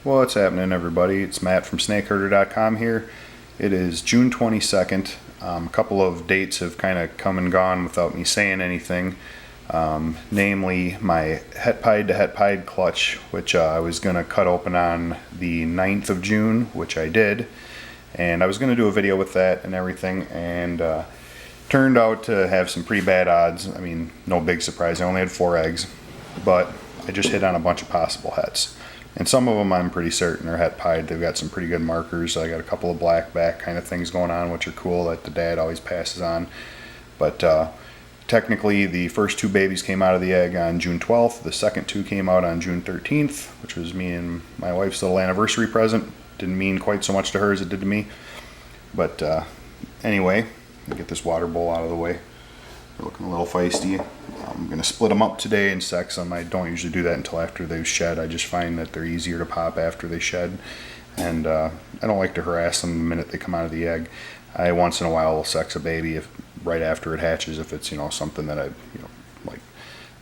What's happening, everybody? It's Matt from SnakeHerder.com here. It is June 22nd. A couple of dates have kind of come and gone without me saying anything. Namely, my het pied to het pied clutch, which I was going to cut open on the 9th of June, which I did. And I was going to do a video with that and everything, and turned out to have some pretty bad odds. I mean, no big surprise. I only had 4 eggs, but I just hit on a bunch of possible hets. And some of them I'm pretty certain are het pied. They've got some pretty good markers. I got a couple of black back kind of things going on, which are cool, that the dad always passes on. But technically, the first 2 babies came out of the egg on June 12th. The second 2 came out on June 13th, which was me and my wife's little anniversary present. Didn't mean quite so much to her as it did to me. But anyway, let me get this water bowl out of the way. They're looking a little feisty. I'm going to split them up today and sex them. I don't usually do that until after they've shed. I just find that they're easier to pop after they shed. And I don't like to harass them the minute they come out of the egg. I once in a while will sex a baby right after it hatches if it's something that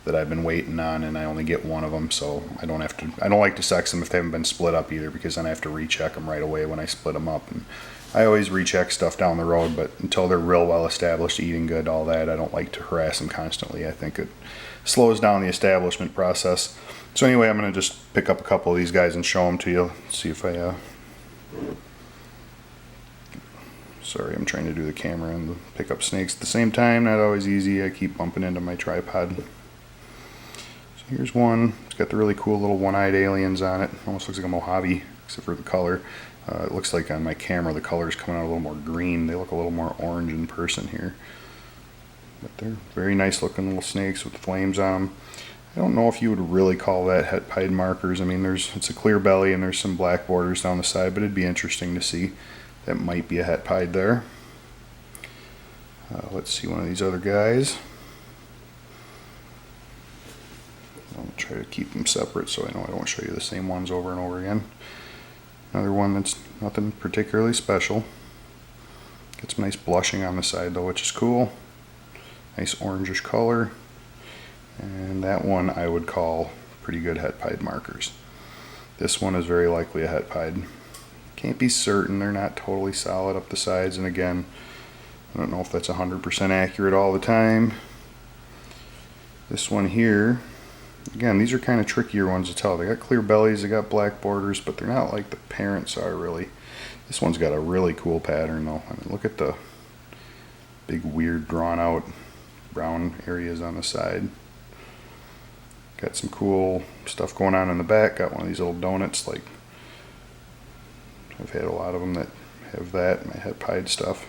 that I've been waiting on and I only get one of them, so I don't like to sex them if they haven't been split up either, because then I have to recheck them right away when I split them up. And I always recheck stuff down the road, but until they're real well established, eating good, all that, I don't like to harass them constantly. I think it slows down the establishment process. So anyway, I'm going to just pick up a couple of these guys and show them to you. See if I sorry, I'm trying to do the camera and pick up snakes at the same time. Not always easy. I keep bumping into my tripod. So here's one. It's got the really cool little one-eyed aliens on it. Almost looks like a Mojave, except for the color. It looks like on my camera the color is coming out a little more green. They look a little more orange in person here. But they're very nice looking little snakes with flames on them. I don't know if you would really call that het pied markers. I mean, it's a clear belly and there's some black borders down the side, but it'd be interesting to see. That might be a het pied there. Let's see one of these other guys. I'll try to keep them separate so I know I don't show you the same ones over and over again. Another one that's nothing particularly special. Got some nice blushing on the side though, which is cool. Nice orangish color. And that one I would call pretty good het pied markers. This one is very likely a het pied. Can't be certain, they're not totally solid up the sides, and again, I don't know if that's 100% accurate all the time. This one here, again, these are kind of trickier ones to tell. They got clear bellies, they got black borders, but they're not like the parents are really. This one's got a really cool pattern though. I mean, look at the big weird drawn out brown areas on the side. Got some cool stuff going on in the back. Got one of these little donuts, like I've had a lot of them that have that, my het pied stuff.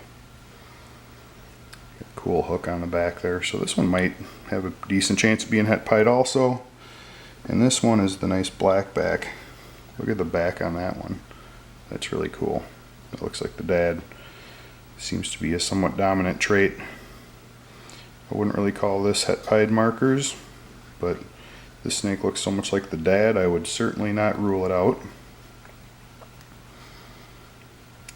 Got a cool hook on the back there. So this one might have a decent chance of being het pied also. And this one is the nice black back. Look at the back on that one. That's really cool. It looks like the dad. Seems to be a somewhat dominant trait. I wouldn't really call this het pied markers, but this snake looks so much like the dad, I would certainly not rule it out.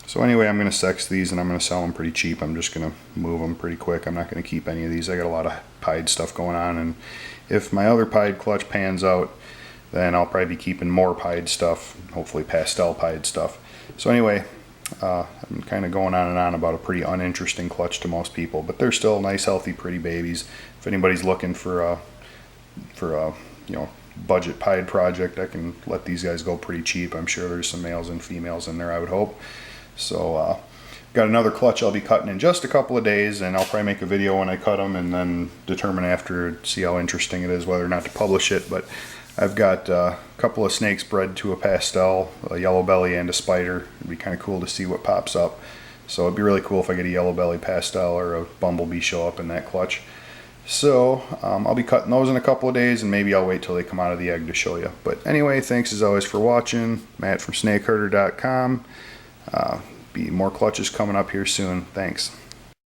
So anyway, I'm going to sex these and I'm going to sell them pretty cheap. I'm just going to move them pretty quick. I'm not going to keep any of these. I got a lot of pied stuff going on, and if my other pied clutch pans out, then I'll probably be keeping more pied stuff, hopefully pastel pied stuff. So anyway, I'm kind of going on and on about a pretty uninteresting clutch to most people, but they're still nice, healthy, pretty babies. If anybody's looking for a budget pied project, I can let these guys go pretty cheap. I'm sure there's some males and females in there, I would hope. So got another clutch I'll be cutting in just a couple of days, and I'll probably make a video when I cut them and then determine after, see how interesting it is, whether or not to publish it. But I've got a couple of snakes bred to a pastel, a yellow belly and a spider. It'd be kind of cool to see what pops up. So it'd be really cool if I get a yellow belly pastel or a bumblebee show up in that clutch. So I'll be cutting those in a couple of days, and maybe I'll wait till they come out of the egg to show you. But anyway, thanks as always for watching. Matt from SnakeHerder.com. Be more clutches coming up here soon. Thanks.